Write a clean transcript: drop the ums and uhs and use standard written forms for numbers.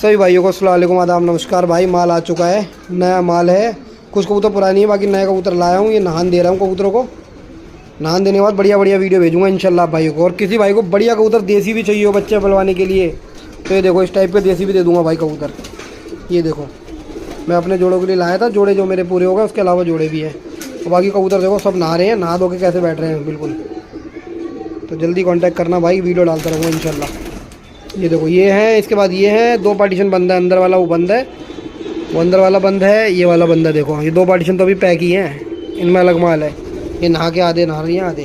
सभी भाइयों को अस्सलाम वालेकुम, आदाब, नमस्कार। भाई माल आ चुका है, नया माल है। कुछ कबूतर पुरानी है, बाकी नया कबूतर लाया हूँ। ये नहान दे रहा हूँ कबूतरों को। नहान देने के बाद बढ़िया बढ़िया वीडियो भेजूँगा इंशाल्लाह भाइयों को। और किसी भाई को बढ़िया कबूतर देसी भी चाहिए हो बच्चे पलवाने के लिए, तो ये देखो इस टाइप के देसी भी दे दूँगा भाई कबूतर। ये देखो मैं अपने जोड़ों के लिए लाया था, जोड़े जो मेरे पूरे हो गए, उसके अलावा जोड़े भी हैं। और बाकी कबूतर देखो सब नहा रहे हैं, नहा धो के कैसे बैठ रहे हैं बिल्कुल। तो जल्दी कांटेक्ट करना भाई, वीडियो डालता रहूँगा इंशाल्लाह। ये देखो ये है, इसके बाद ये है। 2 पार्टीशन बंद है, अंदर वाला वो बंद है, वो अंदर वाला बंद है, ये वाला बंद है। देखो ये 2 पार्टीशन तो अभी पैक ही हैं, इनमें अलग माल है। ये नहा के आधे नहा रही हैं, आधे